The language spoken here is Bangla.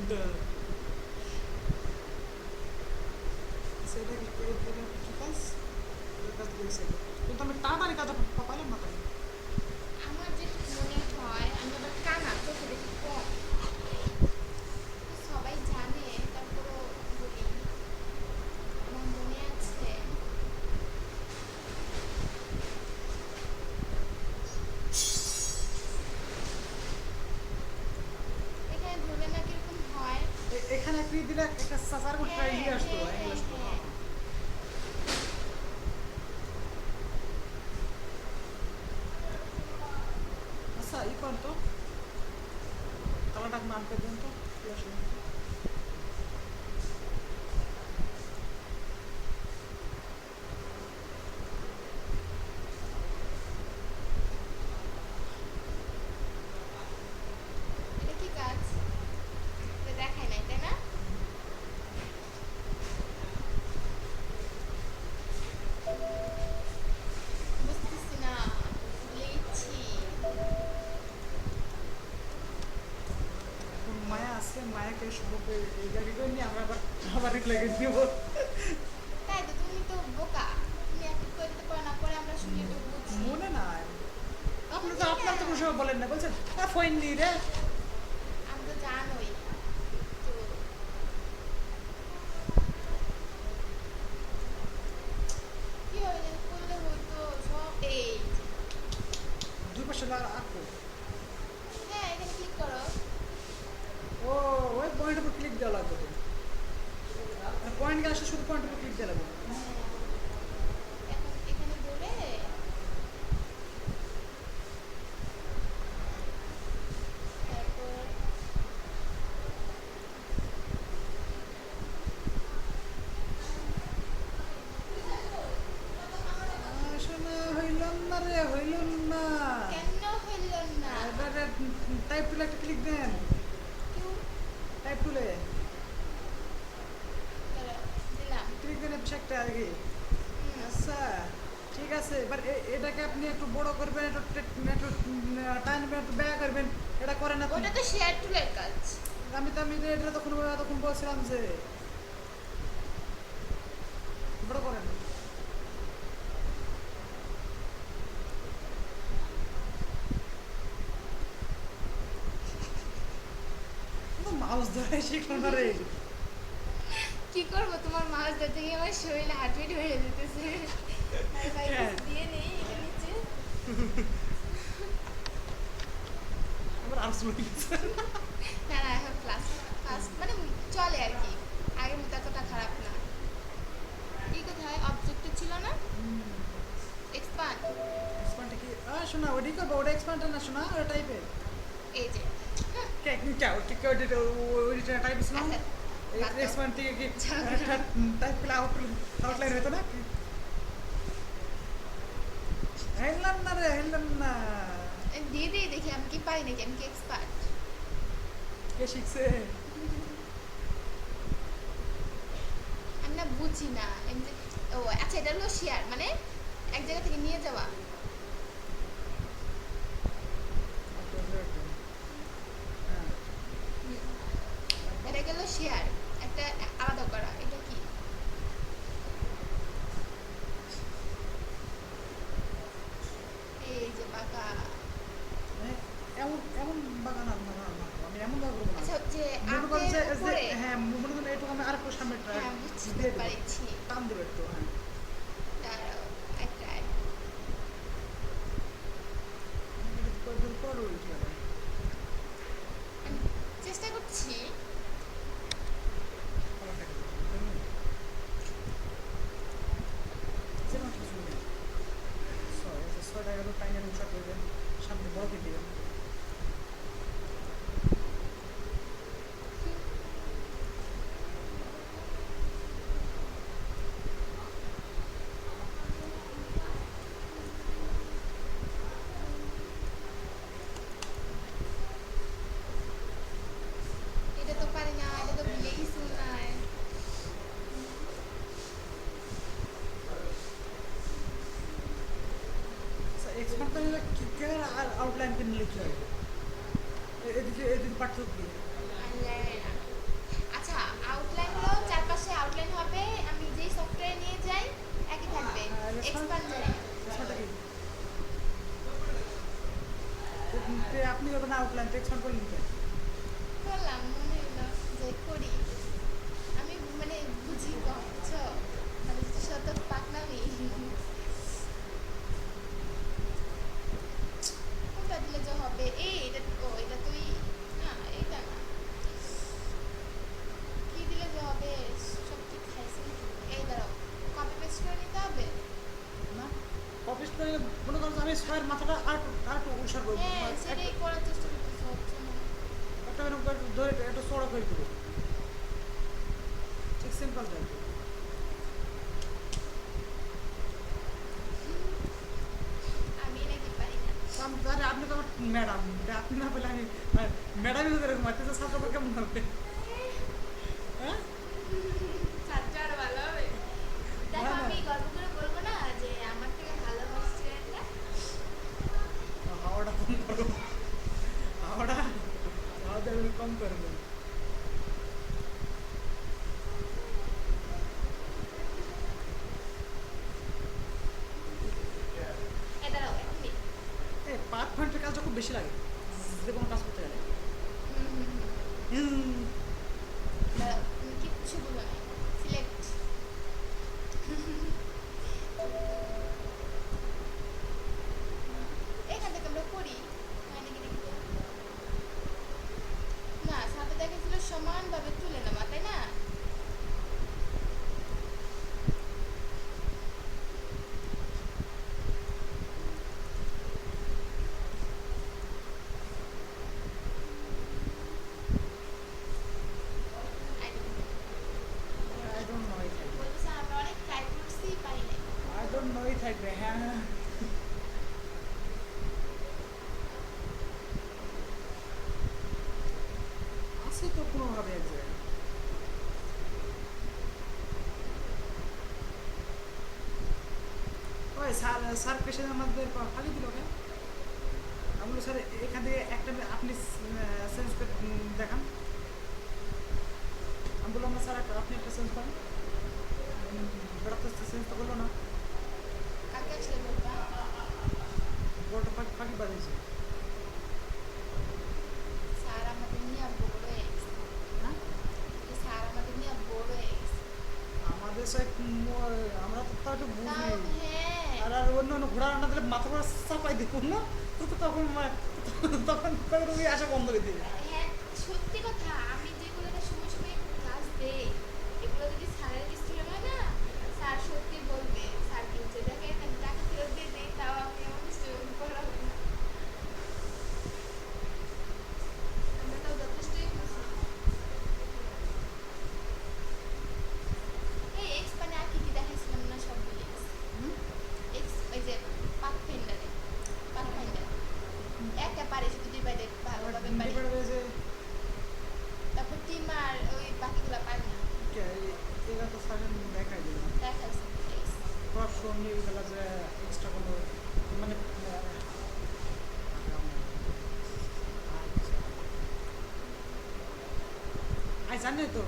সেটা কি কাজ কাজ দিয়েছে কিন্তু আমি তাড়াতাড়ি কাজ পাইলাম না তাই আমার যেটুকু মনে হয় আমি আবার কানা চোখে দেখি কম, সবাই জানে তারপরও বলি। আমার মনে আছে এখানে ধরবে না কিরকম হয়। এখানে ফ্রি দিলে একটা সাসার করে হ্যাঁ ইয়ে আসতো হ্যাঁ অ্যাঙ্গেল হ্যাঁ আসতো হ্যাঁ। আচ্ছা ই কর তো কালারটা নাম করে দিন তো কি আসলে এটা কি কাজ? এটা দেখায় নাই তাই না? বুঝতেছি না, ভুলে গেছি। এখন মায়া আছে মায়াকে সম্পর্কে এই গাড়ি করে নিয়ে আমরা আবার আবার লেগে দিব তাই তো, তুমি তো বোকা, তুমি এক এক করে দিতে পারো না, পরে আমরা শুনি তো বুঝি। মনে নাই আপনি তো বুঝি আপনার না। তো কোনো সময় বলেন না বলছেন ফোন নি রে আমি তো জানোই তো। কি হইলে করলে হইতো সব এই যে। দুই পাশে আঁকো হ্যাঁ, এখানে ক্লিক করো। ও ওই পয়েন্টের উপর ক্লিক দেওয়া লাগবে তো পয়েন্ট গেলে শুধু পয়েন্টের উপর ক্লিক দেওয়া লাগবে হ্যাঁ, এখন এখানে ধরে তারপর শোনা হইলাম না রে হইলাম না কেন হইল না? এবারে টাইপ টুলে একটা ক্লিক দেন কিউ টাইপ টুলে দিলাম। ক্লিক দেন পিছিয়ে একটা আগে হুম, আচ্ছা ঠিক আছে এবার এটাকে আপনি একটু বড় করবেন একটু একটু টানবেন একটু ব্যয় করবেন এটা করেন আপনি ওটা তো শেয়ার টুলের কাজ। আমি এটা তখন বলছিলাম যে বড় করেন মাউস ধরে শিখলো না রে কি করবো, তোমার মাছ ধরতে গিয়ে আমার শরীরে হার্টবিট হয়ে যেতেছে। আর ভাই হ্যাঁ। কিছু দিয়ে নেই এটা নিচে। আবার আর্টস বলে গেছে না না, এখন ক্লাস ফার্স্ট মানে চলে আর কি, আগের মতো এতটা খারাপ না। কি কোথায় অবজেক্টে ছিল না? এক্সপান্ড। এক্সপান্ডটা কি শোনা ওটাই করবো ওটা এক্সপান্ডটা না শোনা ওটা টাইপের এই যে হ্যাঁ, ওইটা টাইপ ছিল আচ্ছা, বাদ দাও। এক্সপান্ড থেকে কি টাইপ করলে আউটলাইন হতো না হেললাম না রে হেললাম না দিয়ে দিয়ে দেখি আমি কি পারি নাকি, আমি কি এক্সপার্ট। কে শিখছে আমি না বুঝি না এমনি। ও আচ্ছা, এটা হলো শেয়ার মানে এক জায়গা থেকে নিয়ে যাওয়া। হ্যাঁ এটা গেল শেয়ার, একটা আলাদা করা। এটা কি? এই যে বাঁকা। এমন এমন বাগান আর না আমি এমন বাগান করবো না আচ্ছা, যে মনে করেন আপের যে উপরে। হ্যাঁ মনে করেন একটু আমি আরেকটু সামনে হ্যাঁ, বুঝতে দিয়ে দেবো পারছি। টান দেবো একটু হ্যাঁ দাঁড়াও, একটা করো ঠিক আছে আমি চেষ্টা করছি। ছয়টা এগারো টাইমের উষা করবেন সামনে বড় দিয়ে দেবেন এটা তো পারি না, এটা তো ভুলে গেছি মনে হয়। এক্সপার্ট করলে কি আউটলাইন কিনে লিখতে হবে এদিকে পার্থক্য কি আর জানি না। করে নিয়ে যাই একই থাকবে, এক্সপার্ট যাই। ছটা কি আপনি যখন আউটলাইন টেক্সট করলেন কেন? করলাম মনে হলো যে করি, আমি মানে বুঝি কম বুঝছো, মানে শত পাকনামি। কোনটা দিলে যে হবে, এই এটা ও এটা তুই না, এটা না, কি দিলে যে হবে, সব ঠিক খাইছি। এই দাঁড়াও, কপি পেস্ট করে নিতে হবে। না অফিস করে মনে করো যে আমি স্যার মাথাটা আর আর একটু উৎসার করবো হ্যাঁ সেটাই করার চেষ্টা করতেছে, হচ্ছে না। একটা এরকম করে ধরে একটু চড়া করে দেবো, ঠিক সিম্পল থাকবে। আমি নাকি পারি না। আরে আপনি তো আমার ম্যাডাম, আপনি না বলে আমি ম্যাডামই যদি এরকম হয় তাহলে ছাত্রটা কেমন হবে? হ্যাঁ ছাত্র আরো ভালো হবে। দেখো না, না। আমি গল্প করে বলবো না যে আমার থেকে ভালো স্টুডেন্টরা। হাওয়াটা কম করো, হাওয়াটা হাওয়াটা একটু কম করবেন। এ দাঁড়াও এখন দিই। এই 5 মিনিটের কাজটা খুব বেশি লাগে যে কোনো কাজ করতে গেলে। হুম, দাঁড়াও তুমি কিচ্ছু বলো না, সিলেক্ট। এখান থেকে আমরা করি, হয় নাকি দেখি তো। না সাথে দেখেছিল সমানভাবে তুলে নেওয়া, তাই না? I don't know এই থাকবে। বলতে স্যার আমরা অনেক ট্রাই করছি, পারি নাই। I don't know এই থাকবে, হ্যাঁ। আছে তো কোনোভাবে এক জায়গায়। ওই স্যার পেশেন্টের মধ্যে ফাঁকি দিল কেন? আমি বলি স্যার এখান থেকে একটা আপনি চেঞ্জ করে দেখান। আমি বললাম না স্যার আপনি একটা চেঞ্জ করেন, বেড়া তো চেঞ্জ তো করলো না, কাকে আসলে বলবা? বড়টা ফাঁকি ফাঁকি বাজিয়েছে। স্যার আমাদের নিয়ে বড় হয়ে গেছে। হ্যাঁ স্যার আমাদের নিয়ে বড় হয়ে গেছে। আমাদের সাথে আমরা তো তাও একটু বুঝি। তাও হ্যাঁ। আর আর অন্য অন্য ঘোড়া রান্না দিলে মাথা ঘোড়া চাপাই দেখুন না, তো তো তখন তখন তখন ওই আশা বন্ধ করে দিই। হ্যাঁ সত্যি কথা, আমি যেগুলো সময় সময় ক্লাস দেই এগুলো যদি স্যারের স্কুলে হয় না, স্যার সত্যি বলবে স্যার কিনছে, দেখেন আমি টাকা ফেরত দিয়ে দিই, তাও আমি এমন স্টুডেন্ট পড়াবো না। আমরা তাও যথেষ্টই খুশি। এই এক্স মানে আর কি কি দেখাইছিলাম না, সব ভুলে গেছি। এক্স ওই যে পাথফাইন্ডারে, পাথফাইন্ডার একটা পারে শুধু ডিভাইডে ভালোভাবে পারি, যে তারপর টিম আর ওই বাকিগুলো পারি না। এরা তো সারেন দেখাই দিল না দেখাইছে এক্স। প্রশ্ন নিয়ে গেল যে এক্সট্রা কোনো মানে আই জানি তো